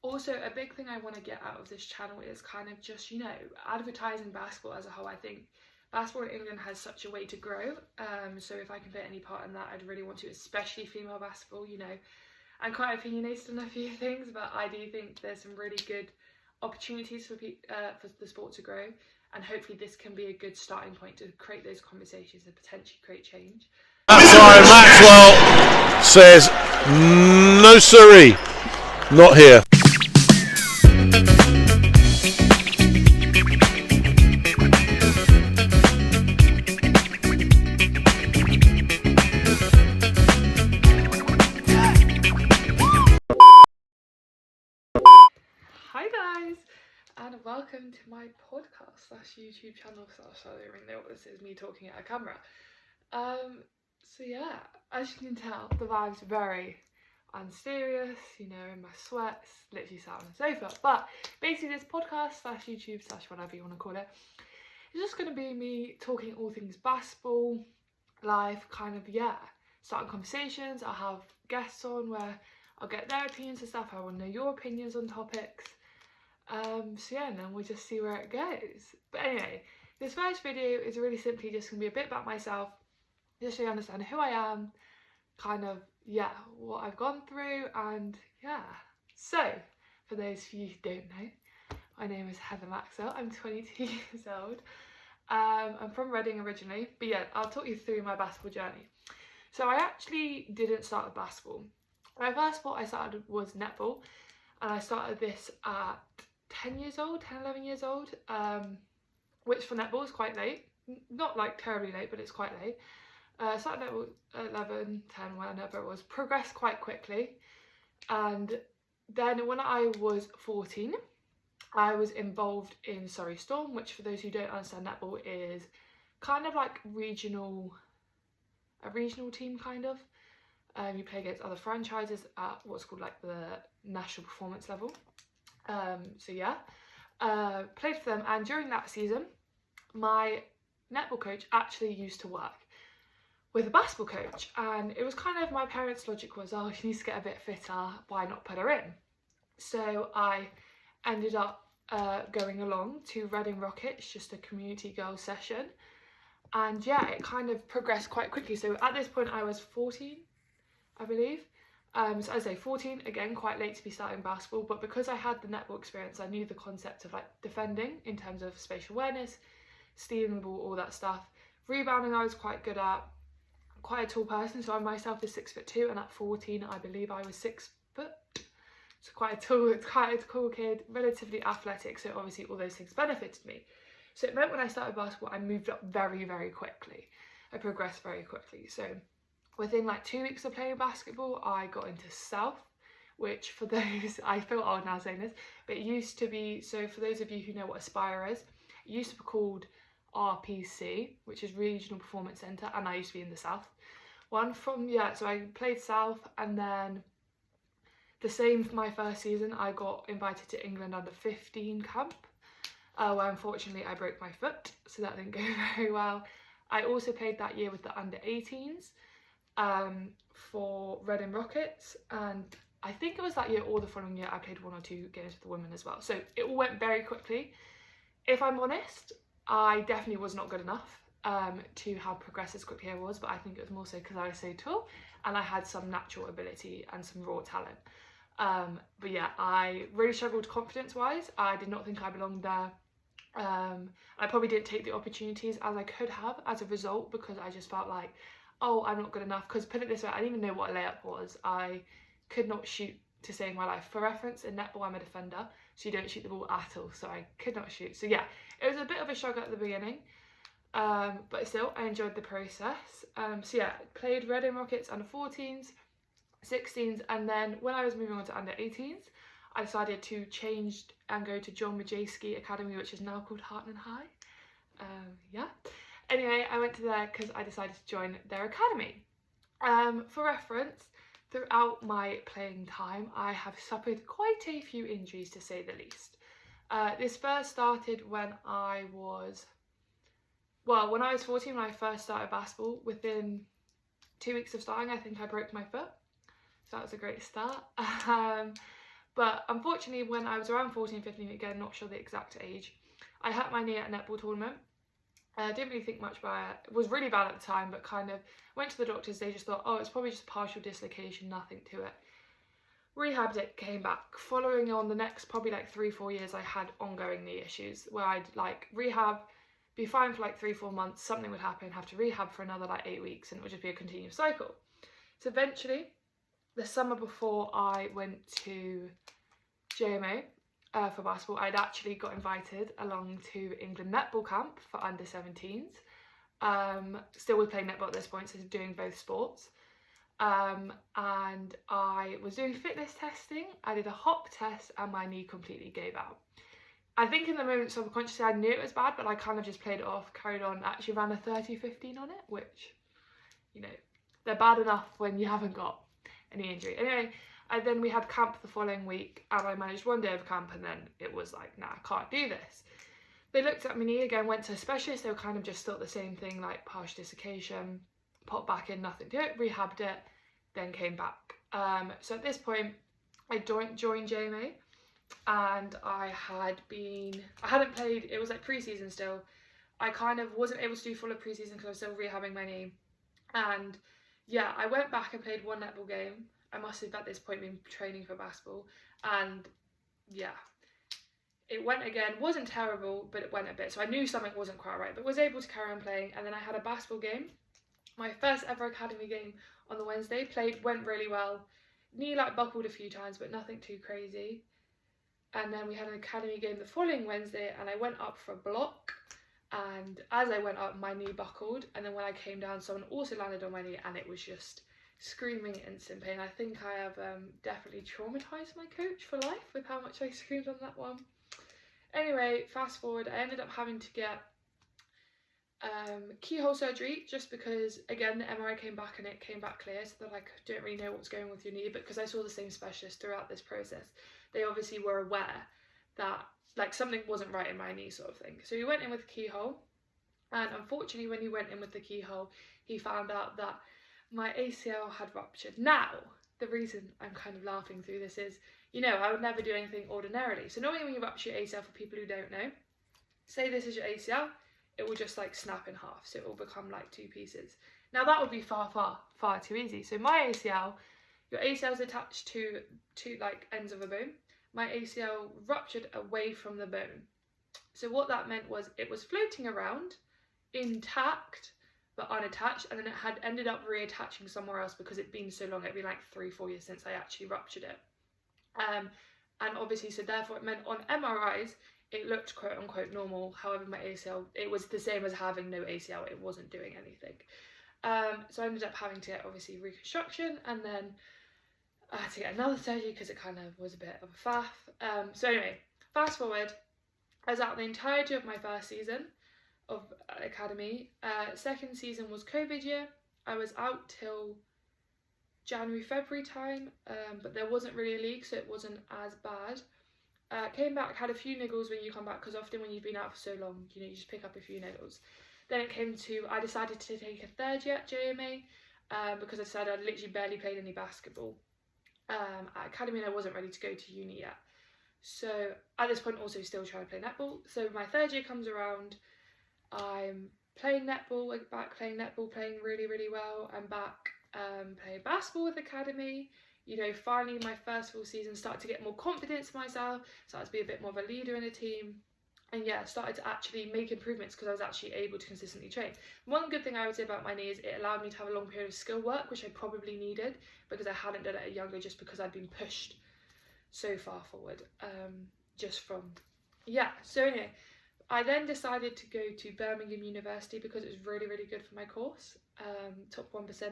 Also, a big thing I want to get out of this channel is kind of just, you know, advertising basketball as a whole. I think basketball in England has such a way to grow, so if I can play any part in that, I'd really want to, especially female basketball. You know, I'm quite opinionated on a few things, but I do think there's some really good opportunities for the sport to grow, and hopefully this can be a good starting point to create those conversations and potentially create change. That's why Maxwell says, no siree, not here. Hi guys, and welcome to my podcast / YouTube channel / I don't even know what this is, me talking at a camera. So yeah, as you can tell, the vibe's very unserious, you know, in my sweats, literally sat on the sofa. But basically this podcast / YouTube / whatever you want to call it, it's just going to be me talking all things basketball, life, kind of, yeah, starting conversations. I'll have guests on where I'll get their opinions and stuff. I want to know your opinions on topics. So yeah, and then we'll just see where it goes. But anyway, this first video is really simply just going to be a bit about myself, just so you understand who I am, kind of, yeah, what I've gone through, and yeah. So, for those of you who don't know, my name is Heather Maxwell. I'm 22 years old. I'm from Reading originally, but yeah, I'll talk you through my basketball journey. So I actually didn't start with basketball. My first sport I started was netball, and I started this at 10 years old, 10, 11 years old, which for netball is quite late. Not like terribly late, but it's quite late. Started netball at 11, 10, whenever it was, progressed quite quickly. And then when I was 14, I was involved in Surrey Storm, which for those who don't understand, netball is kind of like a regional team kind of. You play against other franchises at what's called like the national performance level. So yeah, played for them, and during that season, my netball coach actually used to work with a basketball coach, and it was kind of, my parents' logic was, oh, she needs to get a bit fitter, why not put her in? So I ended up going along to Reading Rockets, just a community girls session, and yeah, it kind of progressed quite quickly. So at this point I was 14, I believe. So as I say, 14, again, quite late to be starting basketball, but because I had the netball experience, I knew the concept of like defending in terms of spatial awareness, stealing the ball, all that stuff. Rebounding I was quite good at. I'm quite a tall person, so I myself is 6'2", and at 14 I believe I was 6 foot. So quite a cool kid, relatively athletic, so obviously all those things benefited me. So it meant when I started basketball I moved up very, very quickly. I progressed very quickly. So within like 2 weeks of playing basketball, I got into South, which for those, I feel old now saying this, but it used to be, so for those of you who know what Aspire is, it used to be called RPC, which is Regional Performance Centre, and I used to be in the South one from, yeah, so I played South, and then the same for my first season, I got invited to England under 15 camp, where unfortunately I broke my foot, so that didn't go very well. I also played that year with the under 18s, for Reading Rockets, and I think it was that year or the following year I played 1 or 2 games with the women as well. So it all went very quickly. If I'm honest, I definitely was not good enough to have progressed as quickly as I was, but I think it was more so because I was so tall and I had some natural ability and some raw talent. But yeah, I really struggled confidence-wise. I did not think I belonged there. I probably didn't take the opportunities as I could have as a result, because I just felt like, oh, I'm not good enough. Because put it this way, I didn't even know what a layup was. I could not shoot to save my life. For reference, in netball I'm a defender, so you don't shoot the ball at all, so I could not shoot. So yeah, it was a bit of a struggle at the beginning, but still I enjoyed the process. So yeah, played Reading Rockets under 14s, 16s, and then when I was moving on to under 18s, I decided to change and go to John Majewski Academy, which is now called Hartland High. Yeah. Anyway, I went to there because I decided to join their academy. For reference, throughout my playing time, I have suffered quite a few injuries, to say the least. This first started when I was 14, when I first started basketball. Within 2 weeks of starting, I think I broke my foot. So that was a great start. But unfortunately, when I was around 14, 15, again, not sure the exact age, I hurt my knee at a netball tournament. I didn't really think much about it. It was really bad at the time, but kind of went to the doctors. They just thought, oh, it's probably just partial dislocation, nothing to it. Rehabbed it, came back. Following on the next probably like 3-4 years, I had ongoing knee issues where I'd like rehab, be fine for like 3-4 months, something would happen, have to rehab for another like 8 weeks, and it would just be a continuous cycle. So eventually, the summer before I went to JMO for basketball, I'd actually got invited along to England netball camp for under 17s. Still was playing netball at this point, so doing both sports. And I was doing fitness testing. I did a hop test and my knee completely gave out. I think in the moment subconsciously I knew it was bad, but I kind of just played it off, carried on, actually ran a 30-15 on it, which, you know, they're bad enough when you haven't got any injury. Anyway, then we had camp the following week and I managed one day of camp and then it was like, nah, I can't do this. They looked at my knee again, went to a specialist. They were kind of just thought the same thing, like partial dislocation, popped back in, nothing to it, rehabbed it, then came back. So at this point, I joined JMA and I hadn't played, it was like pre-season still. I kind of wasn't able to do full of pre-season because I was still rehabbing my knee. And yeah, I went back and played one netball game. I must have at this point been training for basketball. And yeah, it went again, wasn't terrible, but it went a bit. So I knew something wasn't quite right, but was able to carry on playing. And then I had a basketball game, my first ever academy game on the Wednesday, went really well. Knee like buckled a few times, but nothing too crazy. And then we had an academy game the following Wednesday and I went up for a block. And as I went up, my knee buckled. And then when I came down, someone also landed on my knee and it was just screaming instant pain. I think I have definitely traumatized my coach for life with how much I screamed on that one. Anyway, fast forward, I ended up having to get keyhole surgery just because, again, the MRI came back and it came back clear, so they're like, don't really know what's going on with your knee, but because I saw the same specialist throughout this process, they obviously were aware that like something wasn't right in my knee sort of thing. So he went in with keyhole, and unfortunately when he went in with the keyhole, he found out that my ACL had ruptured. Now, the reason I'm kind of laughing through this is, you know, I would never do anything ordinarily. So normally when you rupture your ACL, for people who don't know, say this is your ACL, it will just like snap in half, so it will become like 2 pieces. Now that would be far too easy. So my ACL, your ACL is attached to like ends of a bone. My ACL ruptured away from the bone. So what that meant was it was floating around intact but unattached, and then it had ended up reattaching somewhere else because it'd been so long. It'd been like 3-4 years since I actually ruptured it. And obviously, so therefore it meant on MRIs, it looked quote unquote normal. However, my ACL, it was the same as having no ACL. It wasn't doing anything. So I ended up having to get obviously reconstruction, and then I had to get another surgery because it kind of was a bit of a faff. So anyway, fast forward, I was out the entirety of my first season of academy. Second season was COVID year. I was out till January, February time, but there wasn't really a league, so it wasn't as bad. Came back, had a few niggles when you come back, because often when you've been out for so long, you know, you just pick up a few niggles. Then it came to, I decided to take a third year at JMA, because I decided I'd literally barely played any basketball at academy, and I wasn't ready to go to uni yet. So at this point also still trying to play netball. So my third year comes around, I'm playing netball, playing really, really well. I'm back playing basketball with academy. You know, finally my first full season, started to get more confidence in myself, started to be a bit more of a leader in a team. And yeah, started to actually make improvements because I was actually able to consistently train. One good thing I would say about my knee is it allowed me to have a long period of skill work, which I probably needed because I hadn't done it at younger, just because I'd been pushed so far forward. So anyway, I then decided to go to Birmingham University because it was really, really good for my course. Top 1%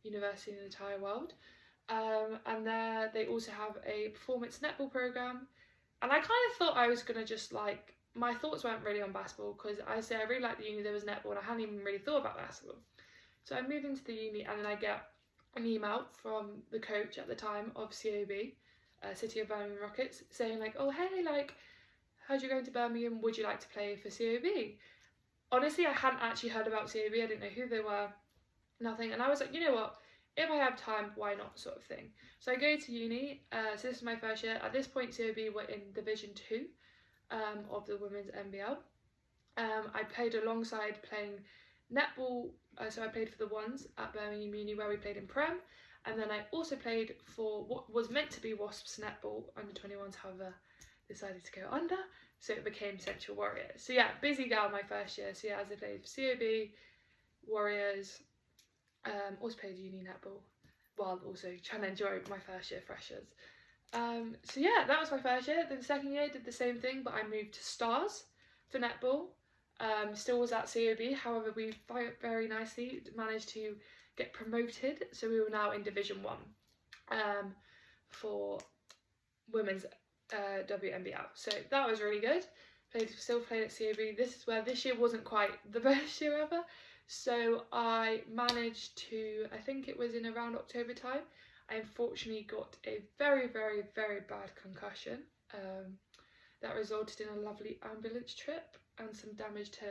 university in the entire world. And there they also have a performance netball program. And I kind of thought I was going to just like, my thoughts weren't really on basketball because I really liked the uni, there was netball, and I hadn't even really thought about basketball. So I moved into the uni, and then I get an email from the coach at the time of COB, City of Birmingham Rockets, saying like, oh hey, like, heard you're going to Birmingham, would you like to play for COB? Honestly, I hadn't actually heard about COB, I didn't know who they were, nothing, and I was like, you know what, if I have time, why not, sort of thing. So I go to uni, so this is my first year. At this point, COB were in Division 2 of the Women's NBL. I played alongside playing netball, so I played for the Ones at Birmingham Uni, where we played in Prem, and then I also played for what was meant to be Wasps netball under 21s, however decided to go under, so it became Central Warriors. So yeah, busy gal my first year. So yeah, as I played for COB, Warriors, also played uni netball, while also trying to enjoy my first year freshers. So yeah, that was my first year. Then the second year did the same thing, but I moved to Stars for netball. Still was at COB, however we very nicely managed to get promoted, so we were now in Division 1 for Women's WNBL. So that was really good. Still played at COB. This is where this year wasn't quite the best year ever. So I managed to, I think it was in around October time, I unfortunately got a very, very, very bad concussion that resulted in a lovely ambulance trip and some damage to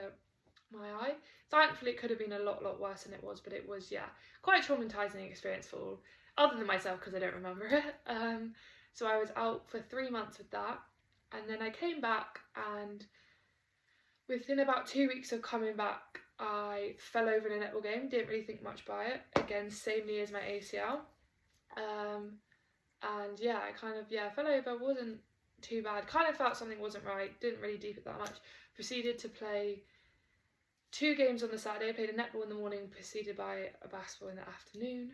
my eye. Thankfully it could have been a lot worse than it was, but it was, yeah, quite a traumatising experience for all, other than myself because I don't remember it. So I was out for 3 months with that, and then I came back, and within about 2 weeks of coming back I fell over in a netball game, didn't really think much by it, again same knee as my ACL, and yeah, I kind of, yeah, fell over, wasn't too bad, kind of felt something wasn't right, didn't really deep it that much, proceeded to play 2 games on the Saturday. I played a netball in the morning, preceded by a basketball in the afternoon,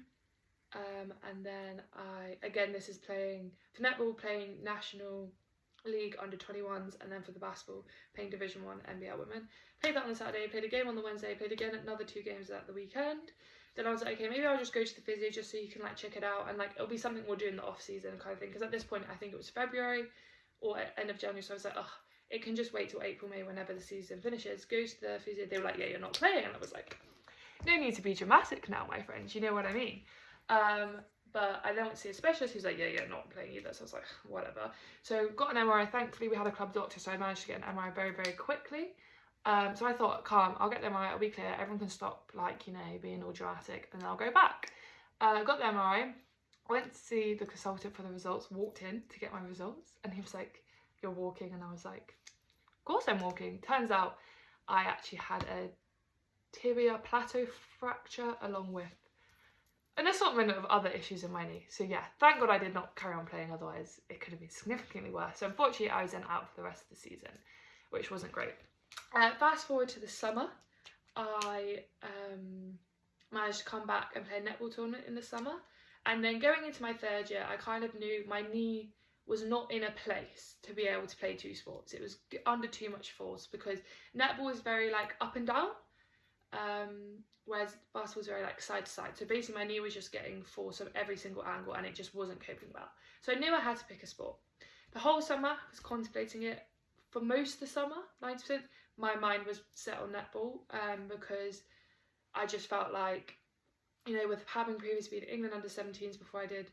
and then again this is playing, for netball playing National League under 21s, and then for the basketball playing Division 1 NBL Women. Played that on the Saturday, played a game on the Wednesday, played again another 2 games at the weekend. Then I was like, okay, maybe I'll just go to the physio just so you can like check it out, and like it'll be something we'll do in the off season kind of thing, because at this point I think it was February or end of January, so I was like, oh, it can just wait till April, May, whenever the season finishes. Goes to the physio, they were like, yeah, you're not playing, and I was like, no need to be dramatic now, my friends, you know what I mean. But I then went to see a specialist who's like, yeah, you're not playing either. So I was like, whatever. So got an MRI. Thankfully, we had a club doctor, so I managed to get an MRI very, very quickly. So I thought, calm, I'll get the MRI, it'll be clear. Everyone can stop, like, you know, being all dramatic, and then I'll go back. Got the MRI, went to see the consultant for the results, walked in to get my results, and he was like, you're walking? And I was like, of course I'm walking. Turns out I actually had a tibia plateau fracture along with an assortment of other issues in my knee. So yeah, thank God I did not carry on playing, otherwise it could have been significantly worse. So unfortunately I was then out for the rest of the season, which wasn't great. Fast forward to the summer, I managed to come back and play a netball tournament in the summer, and then going into my 3rd year I kind of knew my knee was not in a place to be able to play 2 sports. It was under too much force, because netball is very like up and down, whereas basketball was very like side to side. So basically my knee was just getting force from every single angle, and it just wasn't coping well. So I knew I had to pick a sport. The whole summer I was contemplating it. For most of the summer, 90%, my mind was set on netball, because I just felt like, you know, with having previously been England under 17s before I did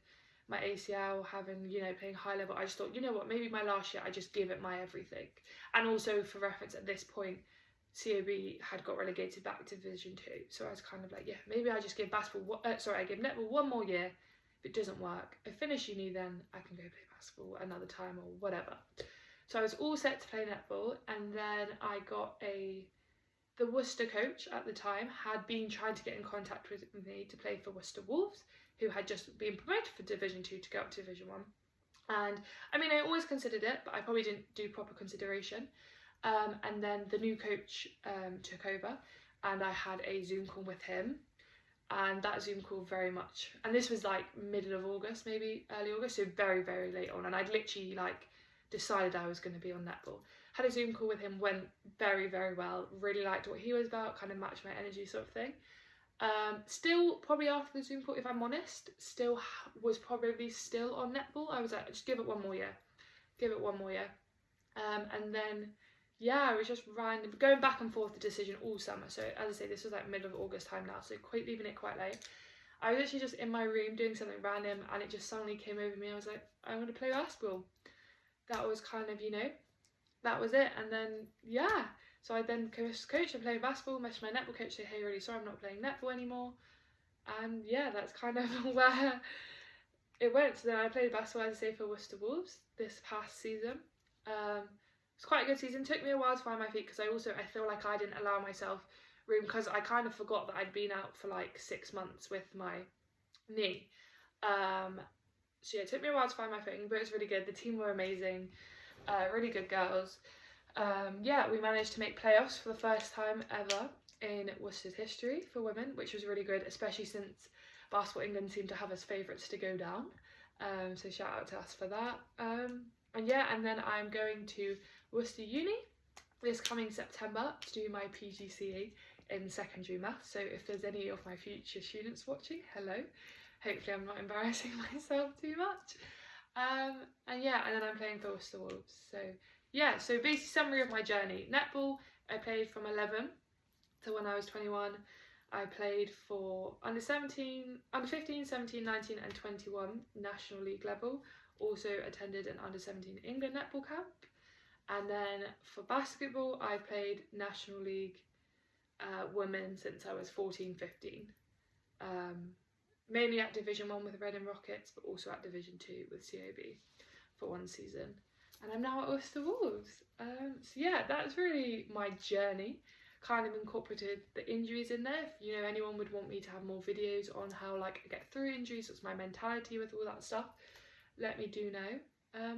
my ACL, having, you know, playing high level, I just thought, you know what, maybe my last year I just give it my everything. And also for reference, at this point COB had got relegated back to Division 2, so I was kind of like, yeah, maybe I just give I give netball 1 more year. If it doesn't work, I finish uni, then I can go play basketball another time or whatever. So I was all set to play netball, and then I got the Worcester coach at the time had been trying to get in contact with me to play for Worcester Wolves, who had just been promoted for Division 2 to go up to Division 1. And I mean, I always considered it, but I probably didn't do proper consideration. And then the new coach took over, and I had a Zoom call with him, and that Zoom call very much, and this was like middle of August, maybe early August, so very, very late on, and I'd literally like decided I was going to be on netball. Had a Zoom call with him, went very, very well, really liked what he was about, kind of matched my energy sort of thing. Still probably after the Zoom call, if I'm honest, was probably still on netball. I was like, just give it 1 more year, and then yeah, I was just random going back and forth the decision all summer. So as I say, this was like middle of August time now, so leaving it quite late. I was literally just in my room doing something random, and it just suddenly came over me. I was like, I'm going to play basketball. That was kind of, you know, that was it. And then yeah, so I then coach and playing basketball, messaged my netball coach, say, hey, really sorry I'm not playing netball anymore. and yeah, that's kind of where it went. So then I played basketball, as I say, for Worcester Wolves this past season. It's quite a good season. Took me a while to find my feet because I feel like I didn't allow myself room because I kind of forgot that I'd been out for like 6 months with my knee. So yeah, it took me a while to find my footing, but it was really good. The team were amazing, really good girls. Yeah, we managed to make playoffs for the first time ever in Worcester's history for women, which was really good, especially since Basketball England seemed to have as favourites to go down. So shout out to us for that. And yeah, and then I'm going to Worcester Uni this coming September to do my PGCE in secondary maths. So if there's any of my future students watching, hello. Hopefully I'm not embarrassing myself too much. And yeah, and then I'm playing for Worcester Wolves. So yeah, so basically summary of my journey. Netball, I played from 11 to when I was 21. I played for under 15, 17, 19 and 21 National League level. Also attended an under 17 England netball camp. And then for basketball, I played National League women since I was 14, 15. Mainly at Division 1 with Reading Rockets, but also at Division 2 with COB for 1 season. And I'm now at Worcester Wolves. So yeah, that's really my journey. Kind of incorporated the injuries in there. If you know anyone would want me to have more videos on how like I get through injuries, what's my mentality with all that stuff, let me do know.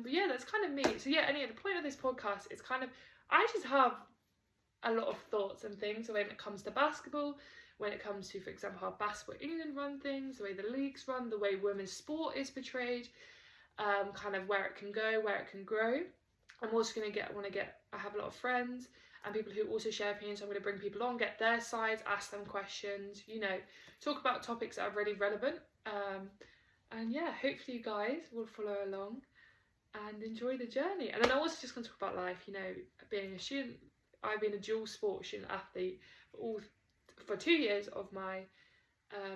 But yeah, that's kind of me. So yeah, anyway, the point of this podcast is kind of, I just have a lot of thoughts and things when it comes to basketball, when it comes to, for example, how Basketball England run things, the way the leagues run, the way women's sport is portrayed, kind of where it can go, where it can grow. I'm also I have a lot of friends and people who also share opinions. So I'm going to bring people on, get their sides, ask them questions, you know, talk about topics that are really relevant. And yeah, hopefully you guys will follow along and enjoy the journey. And then I'm also just going to talk about life, you know, being a student. I've been a dual sport student athlete for 2 years of my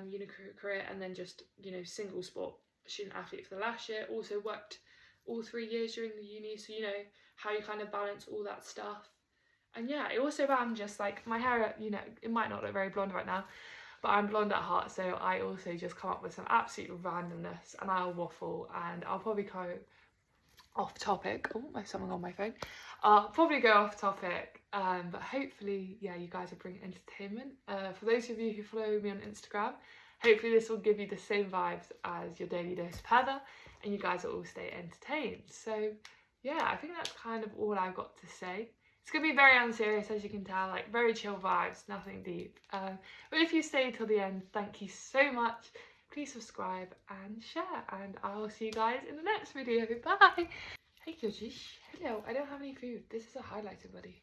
uni career, and then just, you know, single sport student athlete for the last year. Also worked all 3 years during the uni, so you know how you kind of balance all that stuff. And yeah, I also am just like, my hair, you know, it might not look very blonde right now, but I'm blonde at heart, so I also just come up with some absolute randomness and I'll waffle, and I'll probably go off topic. Oh, there's someone on my phone. I'll probably go off topic, but hopefully, yeah, you guys will bring entertainment. For those of you who follow me on Instagram, hopefully this will give you the same vibes as your daily dose of Heather, and you guys will all stay entertained. So yeah, I think that's kind of all I've got to say. It's going to be very unserious, as you can tell, like very chill vibes, nothing deep. But if you stay till the end, thank you so much. Please subscribe and share, and I'll see you guys in the next video. Bye! Hey Georgie, hello, I don't have any food. This is a highlighter, buddy.